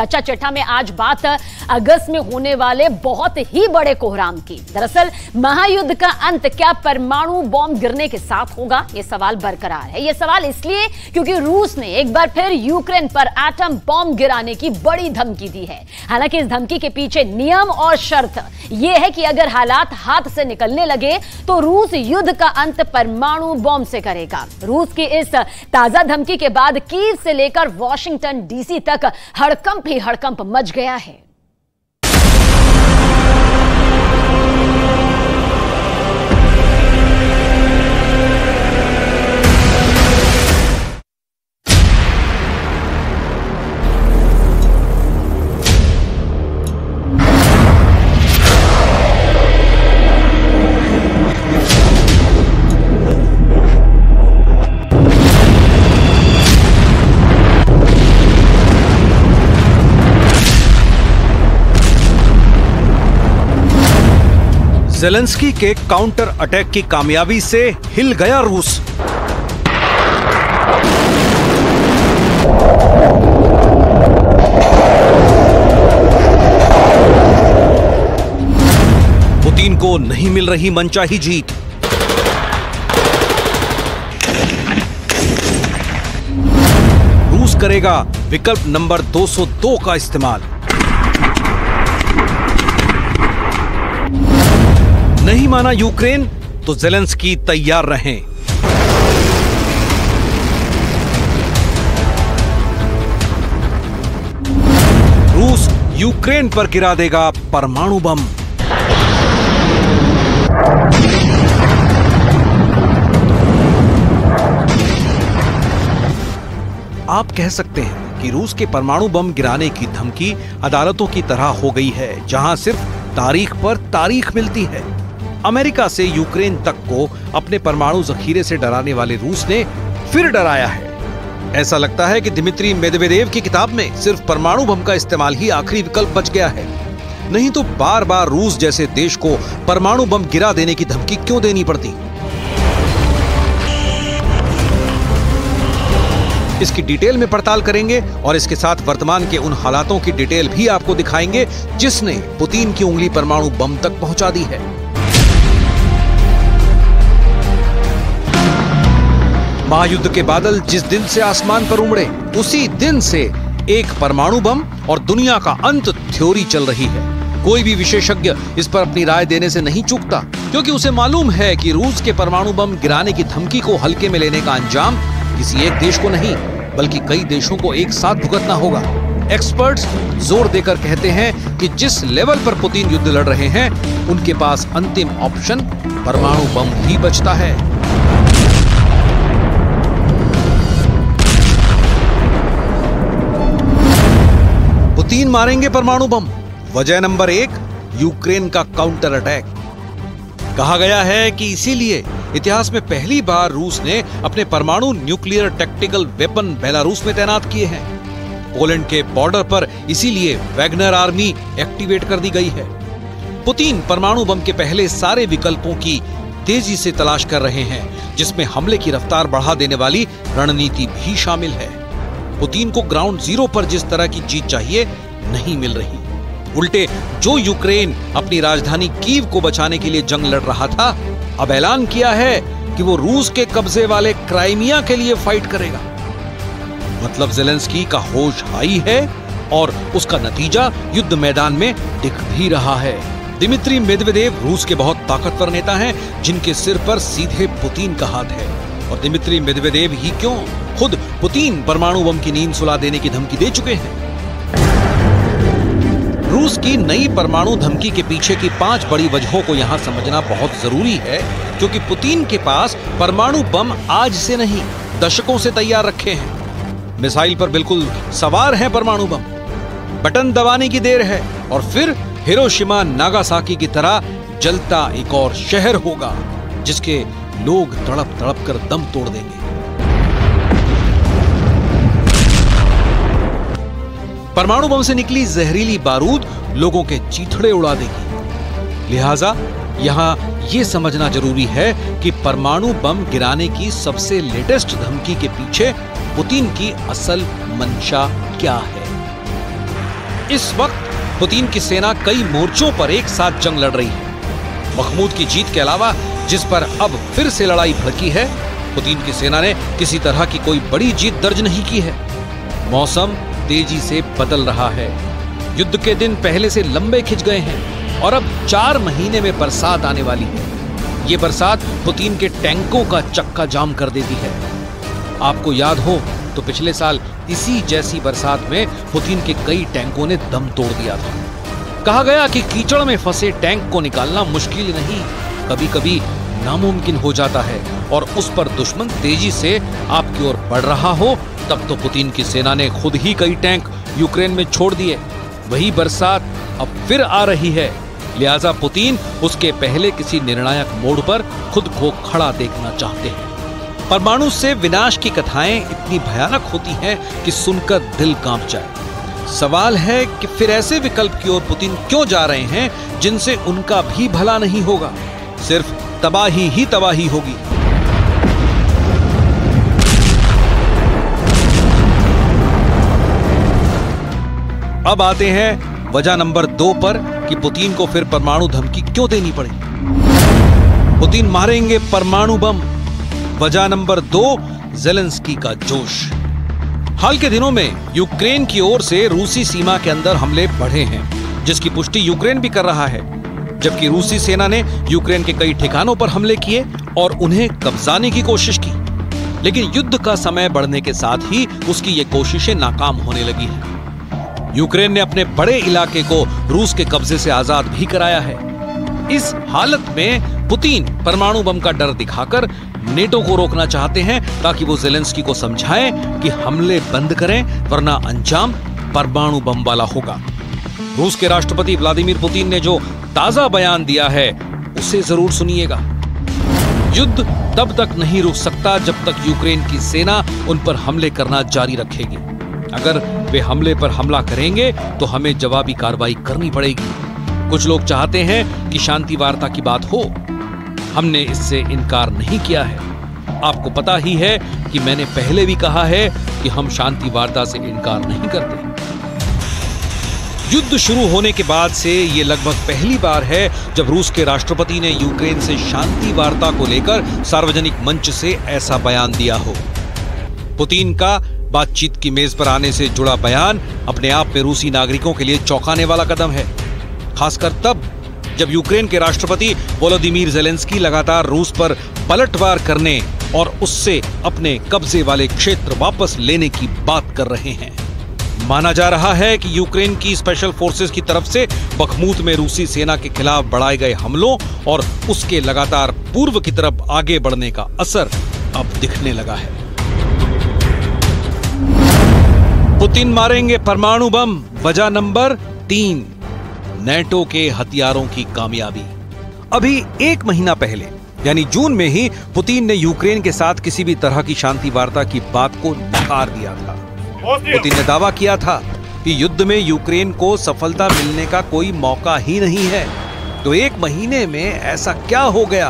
कच्चा चिट्ठा में आज बात अगस्त में होने वाले बहुत ही बड़े कोहराम की। दरअसल महायुद्ध का अंत क्या परमाणु बॉम्ब गिरने के साथ होगा, यह सवाल बरकरार है। यह सवाल इसलिए क्योंकि रूस ने एक बार फिर यूक्रेन पर एटम बॉम्ब गिराने की बड़ी धमकी दी है। हालांकि इस धमकी के पीछे नियम और शर्त यह है कि अगर हालात हाथ से निकलने लगे तो रूस युद्ध का अंत परमाणु बॉम्ब से करेगा। रूस की इस ताजा धमकी के बाद कीव से लेकर वॉशिंगटन डीसी तक हड़कंप ही हड़कंप मच गया है। ज़ेलेंस्की के काउंटर अटैक की कामयाबी से हिल गया रूस। पुतिन को नहीं मिल रही मनचाही जीत। रूस करेगा विकल्प नंबर 202 का इस्तेमाल। नहीं माना यूक्रेन तो ज़ेलेंस्की तैयार रहें। रूस यूक्रेन पर गिरा देगा परमाणु बम। आप कह सकते हैं कि रूस के परमाणु बम गिराने की धमकी अदालतों की तरह हो गई है, जहां सिर्फ तारीख पर तारीख मिलती है। अमेरिका से यूक्रेन तक को अपने परमाणु जखीरे से डराने वाले रूस ने फिर डराया है। ऐसा लगता है कि दिमित्री मेदवेदेव की किताब में सिर्फ परमाणु बम का इस्तेमाल ही आखिरी विकल्प बच गया है। नहीं तो बार बार रूस जैसे देश को परमाणु बम गिरा देने की धमकी क्यों देनी पड़ती। इसकी डिटेल में पड़ताल करेंगे और इसके साथ वर्तमान के उन हालातों की डिटेल भी आपको दिखाएंगे जिसने पुतिन की उंगली परमाणु बम तक पहुंचा दी है। महायुद्ध के बादल जिस दिन से आसमान पर उमड़े, उसी दिन से एक परमाणु बम और दुनिया का अंत थ्योरी चल रही है। कोई भी विशेषज्ञ इस पर अपनी राय देने से नहीं चूकता, क्योंकि उसे मालूम है कि रूस के परमाणु बम गिराने की धमकी को हल्के में लेने का अंजाम किसी एक देश को नहीं बल्कि कई देशों को एक साथ भुगतना होगा। एक्सपर्ट्स जोर देकर कहते हैं कि जिस लेवल पर पुतिन युद्ध लड़ रहे हैं, उनके पास अंतिम ऑप्शन परमाणु बम ही बचता है। पुतिन मारेंगे परमाणु बम। वजह नंबर 1, यूक्रेन का काउंटर अटैक। कहा गया है कि इसीलिए इतिहास में पहली बार रूस ने अपने परमाणु न्यूक्लियर टैक्टिकल वेपन बेलारूस में तैनात किए हैं। पोलैंड के बॉर्डर पर इसीलिए वैगनर आर्मी एक्टिवेट कर दी गई है। पुतिन परमाणु बम के पहले सारे विकल्पों की तेजी से तलाश कर रहे हैं, जिसमें हमले की रफ्तार बढ़ा देने वाली रणनीति भी शामिल है। पुतिन को ग्राउंड जीरो पर जिस तरह की जीत चाहिए नहीं मिल रही। उल्टे जो यूक्रेन अपनी राजधानी कीव को बचाने के लिए जंग लड़ रहा था, अब ऐलान किया है कि वो रूस के कब्जे वाले क्राइमिया के लिए फाइट करेगा। मतलब ज़ेलेंस्की का होश हाई है और उसका नतीजा युद्ध मैदान में दिख भी रहा है। दिमित्री मेदवेदेव रूस के बहुत ताकतवर नेता हैं, जिनके सिर पर सीधे पुतिन का हाथ है। और दिमित्री मेदवेदेव ही क्यों, खुद पुतिन परमाणु बम की नींद सुला देने की धमकी दे चुके हैं। रूस की नई परमाणु धमकी के पीछे की 5 बड़ी वजहों को यहां समझना बहुत जरूरी है, क्योंकि पुतिन के पास परमाणु बम आज से नहीं दशकों से तैयार रखे हैं। मिसाइल पर बिल्कुल सवार है परमाणु बम। बटन दबाने की देर है और फिर हिरोशिमा नागासाकी की तरह जलता एक और शहर होगा, जिसके लोग तड़प तड़प कर दम तोड़ देंगे। परमाणु बम से निकली जहरीली बारूद लोगों के चीथड़े उड़ा देगी। लिहाजा यहां यह समझना जरूरी है कि परमाणु बम गिराने की सबसे लेटेस्ट धमकी के पीछे पुतिन की असल मंशा क्या है। इस वक्त पुतिन की सेना कई मोर्चों पर एक साथ जंग लड़ रही है। बखमुत की जीत के अलावा, जिस पर अब फिर से लड़ाई भड़की है, पुतिन की सेना ने किसी तरह की कोई बड़ी जीत दर्ज नहीं की है। मौसम तेजी से बदल रहा है। युद्ध के दिन पहले से लंबे खिंच गए हैं और अब 4 महीने में बरसात आने वाली है। ये बरसात पुतिन के टैंकों का चक्का जाम कर देती है। आपको याद हो तो पिछले साल इसी जैसी बरसात में पुतिन के कई टैंकों ने दम तोड़ दिया था। कहा गया कि कीचड़ में फंसे टैंक को निकालना मुश्किल नहीं, कभी कभी नामुमकिन हो जाता है, और उस पर दुश्मन तेजी से आपकी ओर बढ़ रहा हो तब तो पुतिन की सेना ने खुद ही कई टैंक यूक्रेन में छोड़ दिए। वही बरसात अब फिर आ रही है, लिहाजा पुतिन उसके पहले किसी निर्णायक मोड़ पर खुद को खड़ा देखना चाहते हैं। परमाणु से विनाश की कथाएं इतनी भयानक होती हैं कि सुनकर दिल कांप जाए। सवाल है कि फिर ऐसे विकल्प की ओर पुतिन क्यों जा रहे हैं जिनसे उनका भी भला नहीं होगा, सिर्फ तबाही ही तबाही होगी। अब आते हैं वजह नंबर 2 पर कि पुतिन को फिर परमाणु धमकी क्यों देनी पड़ी। पुतिन मारेंगे परमाणु बम। वजह नंबर 2, ज़ेलेंस्की का जोश। हाल के दिनों में यूक्रेन की ओर से रूसी सीमा के अंदर हमले बढ़े हैं, जिसकी पुष्टि यूक्रेन भी कर रहा है। जबकि रूसी सेना ने यूक्रेन के कई ठिकानों पर हमले किए और उन्हें कब्जाने की कोशिश की, लेकिन युद्ध का समय बढ़ने के साथ ही उसकी ये कोशिशें नाकाम होने लगी हैं। यूक्रेन ने अपने बड़े इलाके को रूस के कब्जे से आजाद भी कराया है। इस हालत में पुतिन परमाणु बम का डर दिखाकर नेटो को रोकना चाहते हैं, ताकि वो ज़ेलेंस्की को समझाएं कि हमले बंद करें, वरना अंजाम परमाणु बम वाला होगा। रूस के राष्ट्रपति व्लादिमीर पुतिन ने जो ताजा बयान दिया है उसे जरूर सुनिएगा। युद्ध तब तक नहीं रुक सकता जब तक यूक्रेन की सेना उन पर हमले करना जारी रखेगी। अगर वे हमले पर हमला करेंगे तो हमें जवाबी कार्रवाई करनी पड़ेगी। कुछ लोग चाहते हैं कि शांति वार्ता की बात हो, हमने इससे इनकार नहीं किया है। आपको पता ही है कि मैंने पहले भी कहा है कि हम शांति वार्ता से इनकार नहीं करते। युद्ध शुरू होने के बाद से ये लगभग पहली बार है जब रूस के राष्ट्रपति ने यूक्रेन से शांति वार्ता को लेकर सार्वजनिक मंच से ऐसा बयान दिया हो। पुतिन का बातचीत की मेज पर आने से जुड़ा बयान अपने आप में रूसी नागरिकों के लिए चौंकाने वाला कदम है, खासकर तब जब यूक्रेन के राष्ट्रपति वोलोदिमीर ज़ेलेंस्की लगातार रूस पर पलटवार करने और उससे अपने कब्जे वाले क्षेत्र वापस लेने की बात कर रहे हैं। माना जा रहा है कि यूक्रेन की स्पेशल फोर्सेस की तरफ से बखमुत में रूसी सेना के खिलाफ बढ़ाए गए हमलों और उसके लगातार पूर्व की तरफ आगे बढ़ने का असर अब दिखने लगा है। पुतिन मारेंगे परमाणु बम। वजह नंबर 3, नेटो के हथियारों की कामयाबी। अभी 1 महीना पहले यानी जून में ही पुतिन ने यूक्रेन के साथ किसी भी तरह की शांति वार्ता की बात को नकार दिया था। पुतिन ने दावा किया था कि युद्ध में यूक्रेन को सफलता मिलने का कोई मौका ही नहीं है। तो 1 महीने में ऐसा क्या हो गया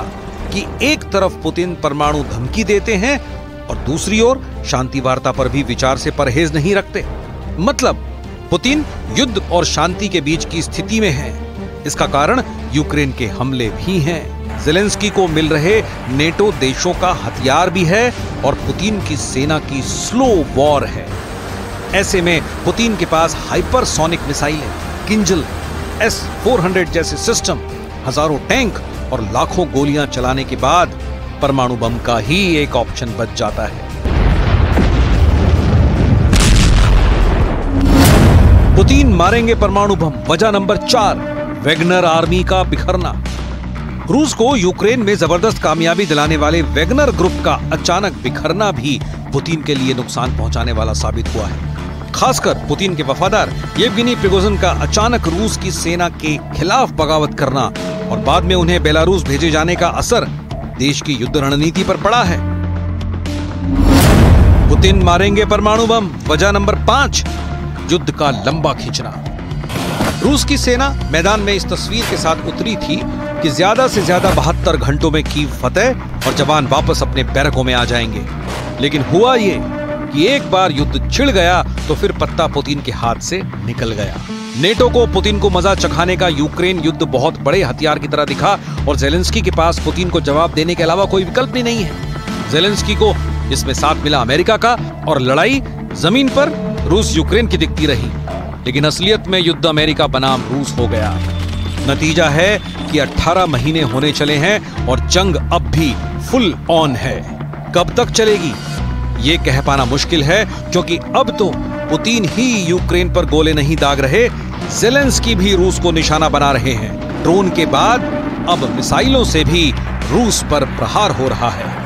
कि एक तरफ पुतिन परमाणु धमकी देते हैं और दूसरी ओर शांति वार्ता पर भी विचार से परहेज नहीं रखते। मतलब पुतिन युद्ध और शांति के बीच की स्थिति में है। इसका कारण यूक्रेन के हमले भी हैं। ज़ेलेंस्की को मिल रहे नेटो देशों का हथियार भी है और पुतिन की सेना की स्लो वॉर है। ऐसे में पुतिन के पास हाइपरसोनिक मिसाइलें, किंजल, S-400 जैसे सिस्टम, हजारों टैंक और लाखों गोलियां चलाने के बाद परमाणु बम का ही एक ऑप्शन बच जाता है। पुतिन मारेंगे परमाणु बम। वजह नंबर 4, वैगनर आर्मी का बिखरना। रूस को यूक्रेन में जबरदस्त कामयाबी दिलाने वाले वैगनर ग्रुप का अचानक बिखरना भी पुतिन के लिए नुकसान पहुंचाने वाला साबित हुआ है। खासकर पुतिन के वफादार येवगेनी प्रिगोजिन का अचानक रूस की सेना के खिलाफ बगावत करना और बाद में उन्हें बेलारूस भेजे जाने का असर देश की युद्ध रणनीति पर पड़ा है। पुतिन मारेंगे परमाणु बम। वजह नंबर 5, युद्ध का लंबा खींचना। रूस की सेना मैदान में इस तस्वीर के साथ उतरी थी कि ज्यादा से ज्यादा 72 घंटों में कीव फतेह और जवान वापस अपने बैरकों में आ जाएंगे। लेकिन हुआ ये कि एक बार युद्ध छिड़ गया तो फिर पत्ता पुतिन के हाथ से निकल गया। नेटो को पुतिन को मजा चखाने का यूक्रेन युद्ध बहुत बड़े हथियार की तरह दिखा और जेलेंस्की के पास पुतिन को जवाब देने के अलावा कोई विकल्प भी नहीं है। जेलेंस्की को इसमें साथ मिला अमेरिका का और लड़ाई जमीन पर रूस यूक्रेन की दिखती रही, लेकिन असलियत में युद्ध अमेरिका बनाम रूस हो गया। नतीजा है कि 18 महीने होने चले हैं और जंग अब भी फुल ऑन है। कब तक चलेगी ये कह पाना मुश्किल है, क्योंकि अब तो पुतिन ही यूक्रेन पर गोले नहीं दाग रहे, जेलेंस्की भी रूस को निशाना बना रहे हैं। ड्रोन के बाद अब मिसाइलों से भी रूस पर प्रहार हो रहा है।